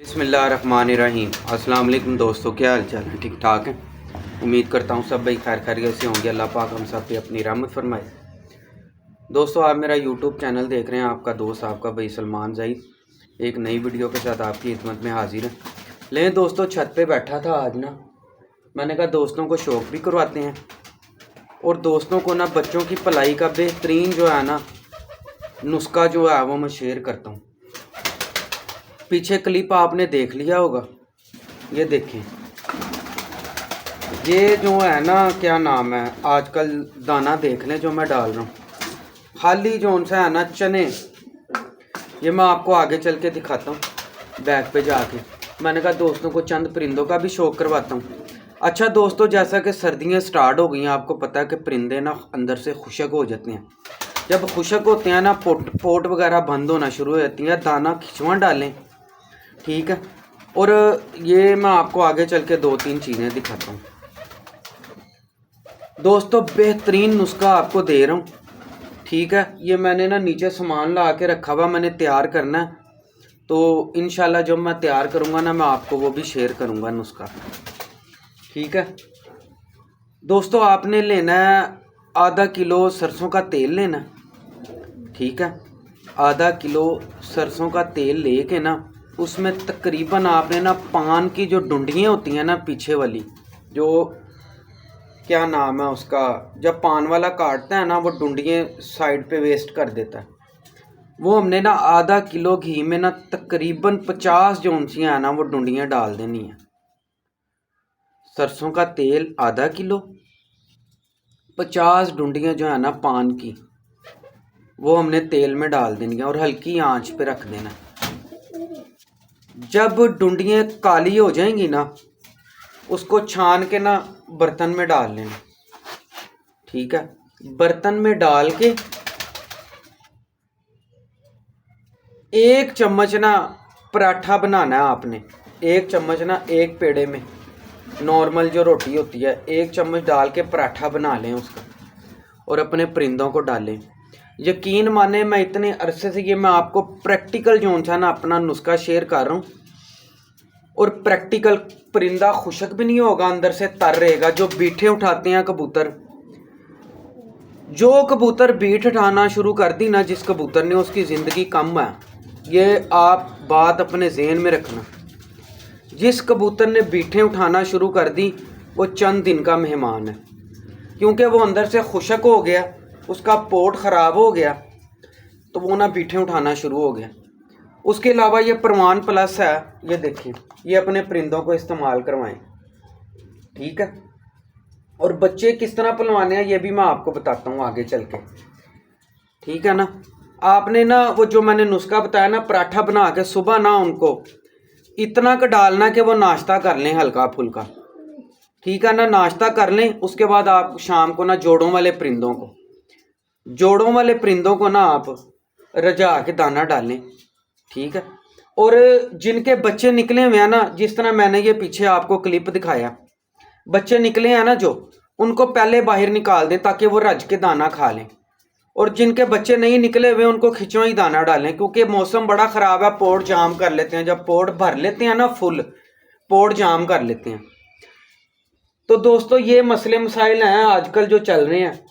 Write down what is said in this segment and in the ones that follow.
बिस्मिल्लाहिर्रहमानिर्रहीम। अस्सलाम वालेकुम दोस्तों, क्या हाल चाल है? ठीक ठाक हैं। उम्मीद करता हूँ सब भाई खैर खैरियत से होंगे। अल्लाह पाक हम सब पे अपनी रहमत फरमाए। दोस्तों, आप मेरा यूट्यूब चैनल देख रहे हैं। आपका दोस्त आपका भाई सलमान ज़ईद एक नई वीडियो के साथ आपकी खिदमत में हाजिर है। लेकिन दोस्तों, छत पे बैठा था आज ना, मैंने कहा दोस्तों को शौक़ भी करवाते हैं और दोस्तों को ना बच्चों की भलाई का बेहतरीन जो है ना नुस्खा जो है वो मैं शेयर करता हूँ। पीछे क्लिप आपने देख लिया होगा, ये देखें। ये जो है ना, क्या नाम है, आजकल दाना देख लें जो मैं डाल रहा हूँ, खाली जो उनसे है ना चने। ये मैं आपको आगे चल के दिखाता हूँ बैग पे जाके। मैंने कहा दोस्तों को चंद परिंदों का भी शौक़ करवाता हूँ। अच्छा दोस्तों, जैसा कि सर्दियाँ स्टार्ट हो गई हैं, आपको पता है कि परिंदे ना अंदर से खुशक हो जाते हैं। जब खुशक होते हैं ना, पोट वगैरह बंद होना शुरू हो जाती है, दाना खिंचवा डालें, ठीक है। और ये मैं आपको आगे चल के 2-3 चीज़ें दिखाता हूँ। दोस्तों, बेहतरीन नुस्खा आपको दे रहा हूँ, ठीक है। ये मैंने ना नीचे सामान ला के रखा हुआ, मैंने तैयार करना है। तो इंशाल्लाह जब मैं तैयार करूँगा ना, मैं आपको वो भी शेयर करूँगा नुस्खा, ठीक है। दोस्तों, आपने लेना है आधा किलो सरसों का तेल लेना, ठीक है। आधा किलो सरसों का तेल लेके ना, उसमें तकरीबन आपने ना पान की जो डुंडियाँ होती हैं ना पीछे वाली, जो क्या नाम है उसका, जब पान वाला काटता है ना वो डुंडियाँ साइड पे वेस्ट कर देता है, वो हमने ना आधा किलो घी में ना तकरीबन 50 जो उंचियाँ हैं ना वो डुंडियाँ डाल देनी है। सरसों का तेल आधा किलो, 50 डुंडियाँ जो है ना पान की, वो हमने तेल में डाल देनी है और हल्की आंच पे रख देना। जब डुंडियाँ काली हो जाएंगी ना, उसको छान के ना बर्तन में डाल लेना, ठीक है। बर्तन में डाल के 1 चम्मच ना पराठा बनाना है आपने। 1 चम्मच ना, एक पेड़े में नॉर्मल जो रोटी होती है, 1 चम्मच डाल के पराठा बना लें उसका और अपने परिंदों को डालें। यकीन माने, मैं इतने अरसे से ये मैं आपको प्रैक्टिकल जो था ना अपना नुस्खा शेयर कर रहा हूँ, और प्रैक्टिकल परिंदा खुशक भी नहीं होगा, अंदर से तर रहेगा। जो बीठे उठाते हैं कबूतर, जो कबूतर बीठ उठाना शुरू कर दी ना जिस कबूतर ने, उसकी ज़िंदगी कम है। ये आप बात अपने ज़हन में रखना। जिस कबूतर ने बीठे उठाना शुरू कर दी, वो चंद दिन का मेहमान है, क्योंकि वो अंदर से खुशक हो गया, उसका पोट ख़राब हो गया, तो वो ना बीठे उठाना शुरू हो गया। उसके अलावा ये परवान प्लस है, ये देखिए, ये अपने परिंदों को इस्तेमाल करवाएं, ठीक है। और बच्चे किस तरह पलवाने हैं ये भी मैं आपको बताता हूँ आगे चल के, ठीक है ना। आपने ना वो जो मैंने नुस्खा बताया ना, पराठा बना के सुबह ना उनको इतना का डालना कि वो नाश्ता कर लें हल्का फुल्का, ठीक है ना। नाश्ता कर लें, उसके बाद आप शाम को ना जोड़ों वाले परिंदों को ना आप रजा के दाना डालें, ठीक है। और जिनके बच्चे निकले हुए हैं ना, जिस तरह मैंने ये पीछे आपको क्लिप दिखाया, बच्चे निकले हैं ना जो, उनको पहले बाहर निकाल दें ताकि वो रज के दाना खा लें। और जिनके बच्चे नहीं निकले हुए उनको खिंचवा ही दाना डालें, क्योंकि मौसम बड़ा ख़राब है, पोट जाम कर लेते हैं। जब पोट भर लेते हैं ना फुल, पोट जाम कर लेते हैं। तो दोस्तों, ये मसले मसाइल हैं आजकल जो चल रहे हैं,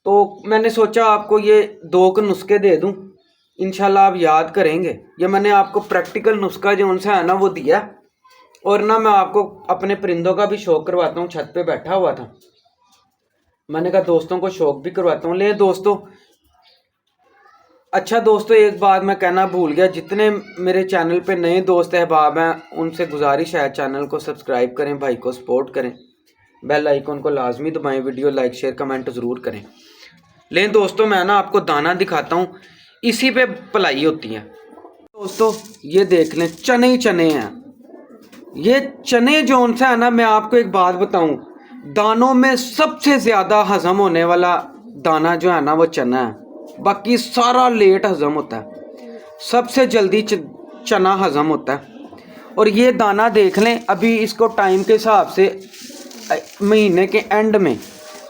तो मैंने सोचा आपको ये 2 नुस्खे दे दूं, इंशाल्लाह आप याद करेंगे। ये मैंने आपको प्रैक्टिकल नुस्खा जो उनसे है ना वो दिया, और ना मैं आपको अपने परिंदों का भी शौक़ करवाता हूँ। छत पे बैठा हुआ था, मैंने कहा दोस्तों को शौक़ भी करवाता हूँ। ले दोस्तों, अच्छा दोस्तों, एक बात मैं कहना भूल गया, जितने मेरे चैनल पे नए दोस्त अहबाब हैं उनसे गुजारिश है, चैनल को सब्सक्राइब करें, भाई को सपोर्ट करें, बेल आइकन को लाजमी दबाएं, वीडियो लाइक शेयर कमेंट ज़रूर करें। लेकिन दोस्तों, मैं ना आपको दाना दिखाता हूँ, इसी पे भलाई होती है। दोस्तों, ये देख लें, चने ही चने हैं। ये चने जो उनसे है ना, मैं आपको एक बात बताऊं, दानों में सबसे ज़्यादा हजम होने वाला दाना जो है ना वो चना है। बाकी सारा लेट हजम होता है, सबसे जल्दी चना हजम होता है। और ये दाना देख लें, अभी इसको टाइम के हिसाब से महीने के एंड में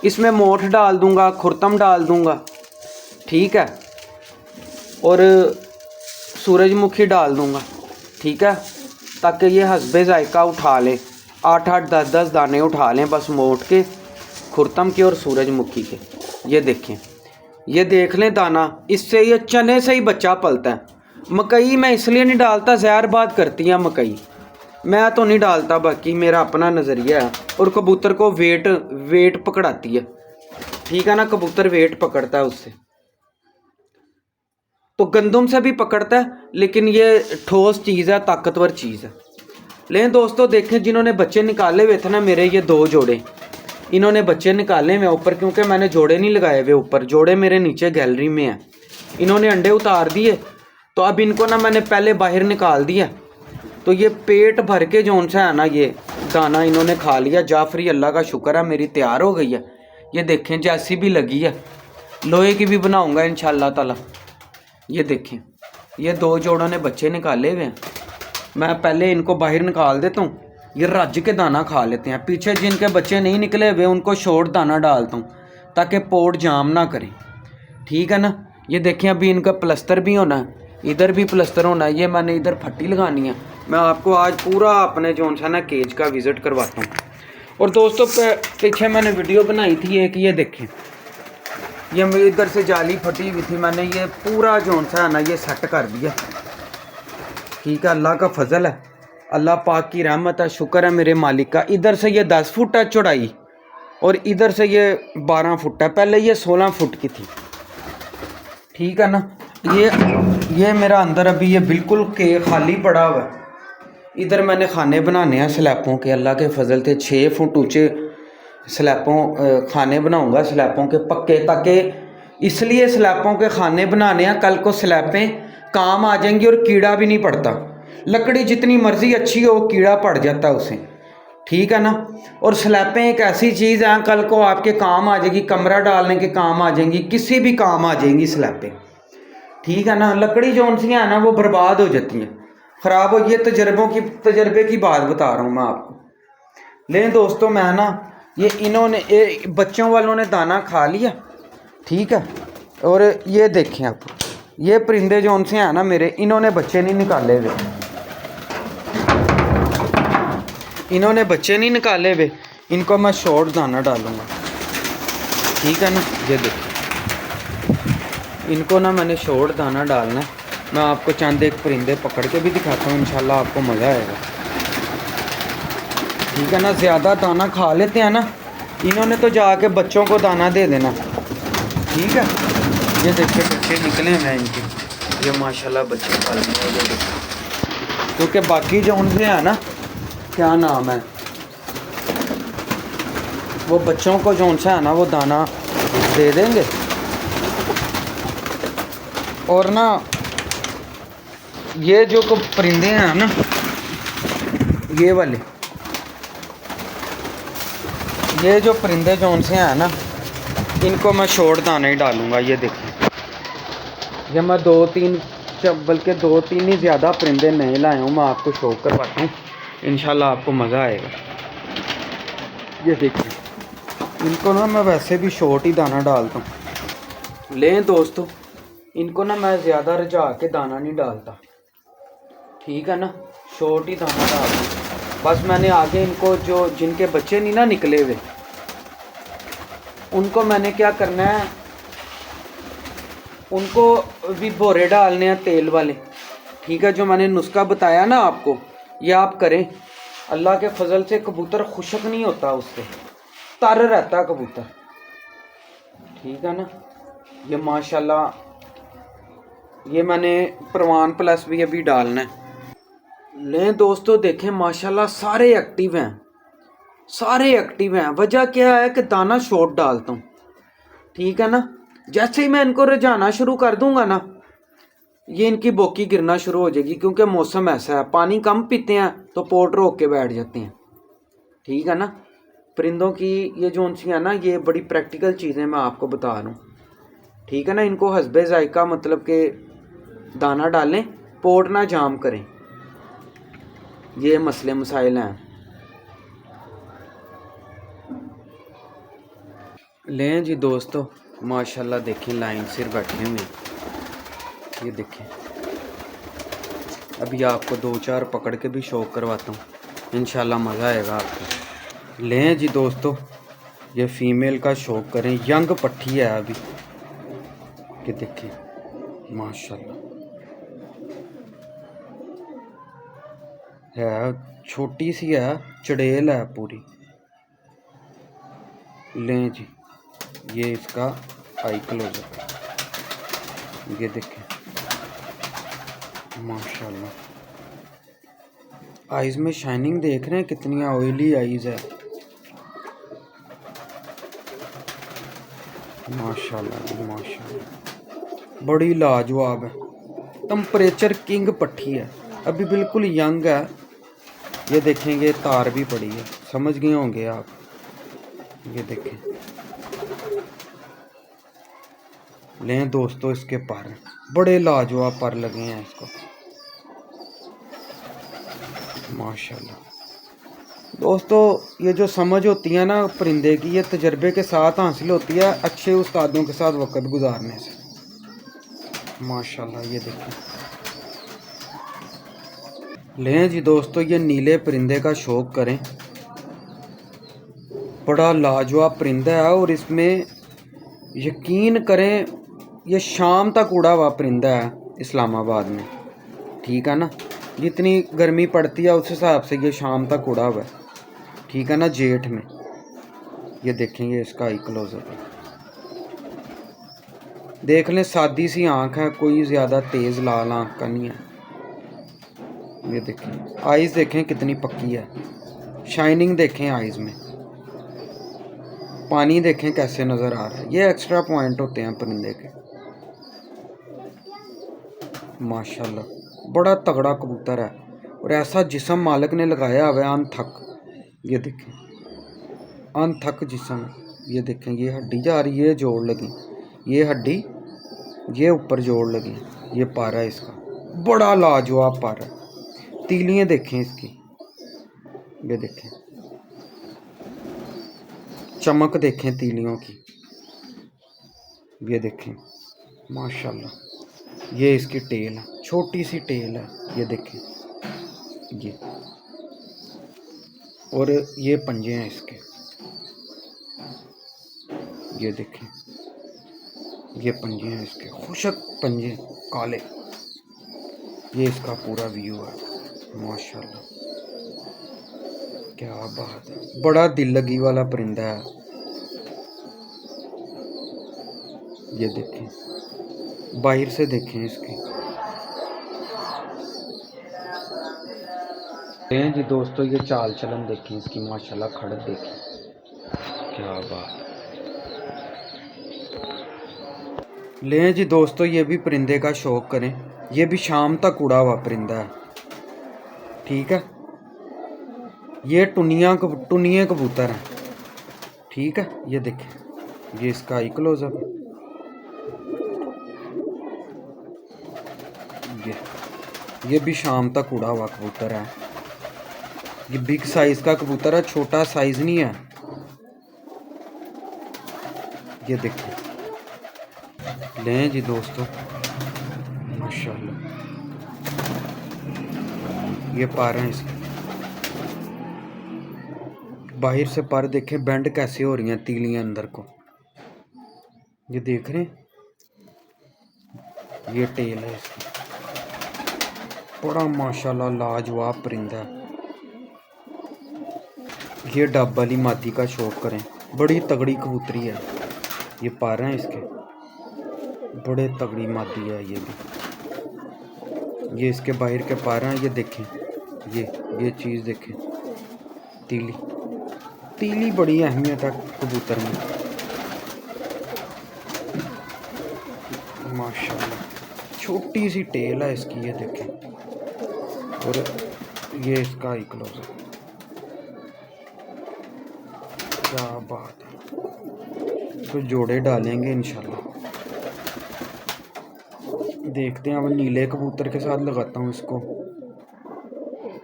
इसमें मोठ डाल दूंगा, खुरतम डाल दूंगा, ठीक है, और सूरजमुखी डाल दूंगा। ठीक है, ताकि ये हस्बे जायका उठा ले, 8-8 10-10 दाने उठा लें बस मोट के, खुरतम के और सूरजमुखी के। ये देखें, ये देख लें दाना, इससे ये चने से ही बच्चा पलता है। मकई मैं इसलिए नहीं डालता, जहरबाद करती है मकई, मैं तो नहीं डालता, बाकी मेरा अपना नज़रिया है। और कबूतर को वेट पकड़ाती है, ठीक है ना, कबूतर वेट पकड़ता है उससे। तो गंदम से भी पकड़ता है, लेकिन ये ठोस चीज़ है, ताकतवर चीज़ है। लेकिन दोस्तों देखें, जिन्होंने बच्चे निकाले हुए थे ना मेरे, ये 2 जोड़े, इन्होंने बच्चे निकाले हुए ऊपर, क्योंकि मैंने जोड़े नहीं लगाए हुए ऊपर, जोड़े मेरे नीचे गैलरी में हैं। इन्होंने अंडे उतार दिए, तो अब इनको ना मैंने पहले बाहर निकाल दिया। तो ये पेट भर के जौन सा है ना, ये दाना इन्होंने खा लिया। जाफरी अल्लाह का शुक्र है मेरी तैयार हो गई है। ये देखें जैसी भी लगी है, लोहे की भी बनाऊंगा इंशाल्लाह ताला। ये देखें, ये 2 जोड़ों ने बच्चे निकाले हुए हैं। मैं पहले इनको बाहर निकाल देता हूँ, ये रज के दाना खा लेते हैं। पीछे जिनके बच्चे नहीं निकले हुए उनको शॉर्ट दाना डालता हूँ, ताकि पोट जाम ना करें, ठीक है ना। ये देखें, अभी इनका प्लस्तर भी होना है, इधर भी प्लस्तर होना है। ये मैंने इधर फट्टी लगानी है। मैं आपको आज पूरा अपने जोन सा ना केज का विज़िट करवाता हूँ। और दोस्तों पीछे मैंने वीडियो बनाई थी एक, ये देखें, ये मेरी इधर से जाली फटी हुई थी, मैंने ये पूरा जोन सा है ना ये सेट कर दिया, ठीक है। अल्लाह का फजल है, अल्लाह पाक की रहमत है, शुक्र है मेरे मालिक का। इधर से ये 10 फुट है चौड़ाई, और इधर से ये 12 फुट है, पहले ये 16 फुट की थी, ठीक है ना। ये मेरा अंदर अभी ये बिल्कुल के खाली पड़ा हुआ है। इधर मैंने खाने बनाने हैं स्लैपों के, अल्लाह के फजल थे 6 फुट ऊंचे स्लैपों खाने बनाऊंगा स्लैपों के पक्के, ताकि इसलिए स्लैपों के खाने बनाने हैं, कल को स्लैपें काम आ जाएंगी और कीड़ा भी नहीं पड़ता। लकड़ी जितनी मर्जी अच्छी हो, कीड़ा पड़ जाता है उसे, ठीक है ना। और स्लैपें एक ऐसी चीज़ है, कल को आपके काम आ जाएगी, कमरा डालने के काम आ जाएंगी, किसी भी काम आ जाएंगी स्लैपें, ठीक है ना। लकड़ी जौन सी है ना वो बर्बाद हो जाती हैं, ख़राब हो। ये तजर्बे की बात बता रहा हूँ मैं आपको। लेकिन दोस्तों मैं ना ये बच्चों वालों ने दाना खा लिया, ठीक है। और ये देखें आप, ये परिंदे जौन से हैं ना मेरे, इन्होंने बच्चे नहीं निकाले हुए, इन्होंने बच्चे नहीं निकाले हुए। इनको मैं शॉर्ट दाना डालूँगा, ठीक है ना। ये देखिए, इनको ना मैंने शॉर्ट दाना डालना है। मैं आपको चंद एक परिंदे पकड़ के भी दिखाता हूँ, इंशाल्लाह आपको मज़ा आएगा, ठीक है ना। ज़्यादा दाना खा लेते हैं ना, इन्होंने तो जाके बच्चों को दाना दे देना, ठीक है। ये देखिए बच्चे निकले हैं इनके, ये माशाल्लाह बच्चे पाल रहे हैं, क्योंकि बाकी जो उनसे है ना, क्या नाम है, वो बच्चों को जो उनसे है ना वो दाना दे देंगे। और ना ये जो परिंदे हैं ना, ये वाले, ये जो परिंदे जो उनसे हैं ना, इनको मैं शॉर्ट दाने ही डालूँगा। ये देखिए, ये मैं 2-3 बल्कि 2-3 ही ज़्यादा परिंदे नए लाए हूँ, मैं आपको शो करवाता हूँ, इंशाल्लाह आपको मज़ा आएगा। ये देखिए, इनको ना मैं वैसे भी शॉर्ट ही दाना डालता हूँ। लें दोस्तों, इनको ना मैं ज़्यादा रजा के दाना नहीं डालता, ठीक है ना, शॉर्ट ही दाना डालता हूँ। बस मैंने आगे इनको जो जिनके बच्चे नहीं ना निकले हुए, उनको मैंने क्या करना है, उनको भी भोरे डालने हैं तेल वाले, ठीक है। जो मैंने नुस्खा बताया ना आपको, ये आप करें, अल्लाह के फजल से कबूतर खुशक नहीं होता, उससे तर रहता है कबूतर, ठीक है ना। ये माशाल्लाह, ये मैंने परवान प्लस भी अभी डालना है। लें दोस्तों देखें, माशाल्लाह सारे एक्टिव हैं, सारे एक्टिव हैं। वजह क्या है कि दाना शॉर्ट डालता हूँ, ठीक है ना। जैसे ही मैं इनको रजाना शुरू कर दूंगा ना, ये इनकी बोकी गिरना शुरू हो जाएगी, क्योंकि मौसम ऐसा है, पानी कम पीते हैं तो पोट रोक के बैठ जाते हैं, ठीक है ना। परिंदों की ये जो उनसी है ना, ये बड़ी प्रैक्टिकल चीज़ें मैं आपको बता रहा हूँ, ठीक है ना। इनको हस्बे जायका मतलब के दाना डालें, पोट ना जाम करें, ये मसले मसाइल हैं। लें जी दोस्तों, माशाल्लाह देखें लाइन सिर बैठे हुए, ये देखें, अभी आपको 2-4 पकड़ के भी शौक करवाता हूँ, इंशाल्लाह मज़ा आएगा आपको। लें जी दोस्तों, ये फीमेल का शौक करें, यंग पट्टी है अभी, कि देखिए माशाल्लाह है, छोटी सी है, चड़ेल है पूरी। लें जी, ये इसका आई क्लोजर, ये देखें माशाल्लाह, आइज़ में शाइनिंग देख रहे हैं, कितनी ऑयली आइज़ है माशाल्लाह जी माशाल्लाह, बड़ी लाजवाब है, टेम्परेचर किंग पट्टी है, अभी बिल्कुल यंग है। ये देखेंगे तार भी पड़ी है, समझ गए होंगे आप, ये देखें। लें दोस्तों, इसके पर बड़े लाजवाब पर लगे हैं इसको माशाल्लाह। दोस्तों, ये जो समझ होती है ना परिंदे की, ये तजर्बे के साथ हासिल होती है, अच्छे उस्तादों के साथ वक्त गुजारने से माशाल्लाह। ये देखें। लें जी दोस्तों, ये नीले परिंदे का शौक करें, बड़ा लाजवाब परिंदा है, और इसमें यकीन करें ये शाम तक उड़ा हुआ परिंदा है इस्लामाबाद में, ठीक है ना। जितनी गर्मी पड़ती है उस हिसाब से ये शाम तक उड़ा हुआ है, ठीक है ना, जेठ में। ये देखेंगे इसका आई क्लोजर, देख लें, सादी सी आँख है, कोई ज़्यादा तेज़ लाल आँख का नहीं है। ये देखें आइज़, देखें कितनी पक्की है, शाइनिंग देखें आइज़ में, पानी देखें कैसे नज़र आ रहा है। ये एक्स्ट्रा पॉइंट होते हैं परिंदे के माशाल्लाह, बड़ा तगड़ा कबूतर है, और ऐसा जिस्म मालिक ने लगाया हुआ है अनथक। ये देखें अनथक जिस्म, ये देखें, ये हड्डी जा रही है, जोड़ लगी, ये हड्डी, ये ऊपर जोड़ लगी, ये पारा है इसका, बड़ा लाजवाब पारा है। तीलियाँ देखें इसकी, ये देखें चमक देखें तीलियों की, ये देखें माशाल्लाह। ये इसकी टेल है, छोटी सी टेल है, ये देखें ये, और ये पंजे हैं इसके, ये देखें, ये पंजे हैं इसके, खुशक पंजे काले। ये इसका पूरा व्यू है माशाल्लाह, क्या बात है, बड़ा दिल लगी वाला परिंदा है। ये देखें, बाहर से देखें इसकी। जी दोस्तों, ये चाल चलन देखें इसकी माशाल्लाह, खड़क देखें, क्या बात। लें जी दोस्तों, ये भी परिंदे का शौक करें, ये भी शाम तक उड़ा हुआ परिंदा है, ठीक है। ये टुनिए कबूतर है, ठीक है। ये देखें, ये इसका आई क्लोजअप, ये भी शाम तक उड़ा हुआ कबूतर है। ये बिग साइज का कबूतर है, छोटा साइज नहीं है। ये देखिए, लें जी दोस्तों माशाल्लाह, ये पर हैं इसके, बाहर से पर देखें बेंड कैसे हो रही हैं तीलियां अंदर को, ये देख रहे हैं। ये टेल है इसकी, बड़ा माशाल्लाह लाजवाब परिंदा है। ये डब वाली मादी का शौक करें, बड़ी तगड़ी कबूतरी है। ये पर हैं इसके, बड़े तगड़ी मादी है ये भी। ये इसके बाहर के पर हैं, ये देखें, ये चीज़ देखें, तीली बड़ी अहमियत है कबूतर में माशाल्लाह। छोटी सी टेल है इसकी, ये देखें, और ये इसका आई क्लोजर, क्या बात है। तो जोड़े डालेंगे इंशाल्लाह, देखते हैं। अब नीले कबूतर के साथ लगाता हूँ इसको,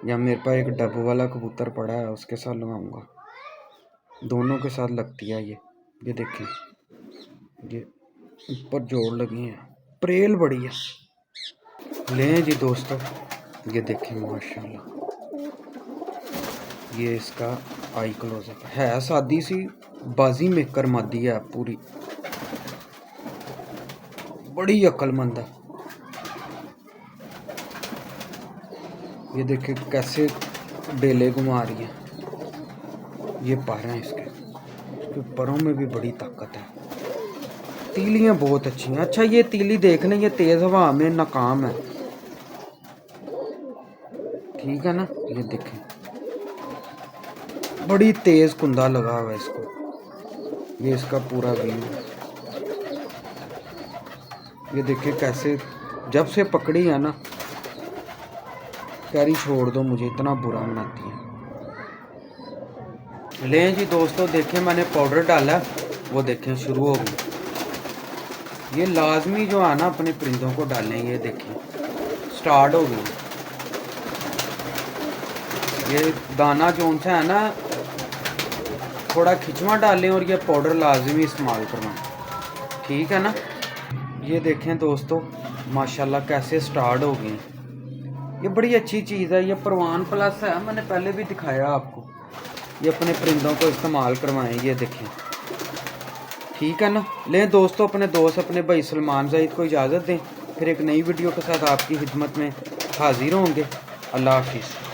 या मेरे पास एक डब वाला कबूतर पड़ा है उसके साथ लगाऊंगा, दोनों के साथ लगती है ये देखें, ये ऊपर जोड़ लगी हैं, प्रेल बड़ी है। लें जी दोस्तों, ये देखें माशाल्लाह, ये इसका आई क्लोजअप है। सादी सी बाजी मेकर मादी है पूरी, बड़ी अक्लमंद है। ये देखिए कैसे बेले घुमा रही है। ये पर हैं इसके परों में भी बड़ी ताकत है। तीलियां बहुत अच्छी हैं। अच्छा ये तीली देख लें, ये तेज़ हवा में नाकाम है, ठीक है ना। ये देखें बड़ी तेज़ कुंदा लगा हुआ है इसको। ये इसका पूरा व्यू है। ये देखिए कैसे जब से पकड़ी है ना, कैरी छोड़ दो मुझे, इतना बुरा मनाती है। लें जी दोस्तों, देखें मैंने पाउडर डाला, वो देखें शुरू हो गई। ये लाजमी जो है ना अपने परिंदों को डालें। ये देखें स्टार्ट हो गई। ये दाना जोन सा है ना, थोड़ा खिंचवा डालें और ये पाउडर लाजमी इस्तेमाल करना, ठीक है ना। ये देखें दोस्तों माशाल्लाह कैसे स्टार्ट हो गई। ये बड़ी अच्छी चीज़ है, ये परवान प्लस है, मैंने पहले भी दिखाया आपको। ये अपने परिंदों को इस्तेमाल करवाएं। ये देखें, ठीक है ना। लें दोस्तों, अपने दोस्त अपने भाई सलमान ज़हीद को इजाज़त दें, फिर एक नई वीडियो के साथ आपकी खिदमत में हाजिर होंगे। अल्लाह हाफिज़।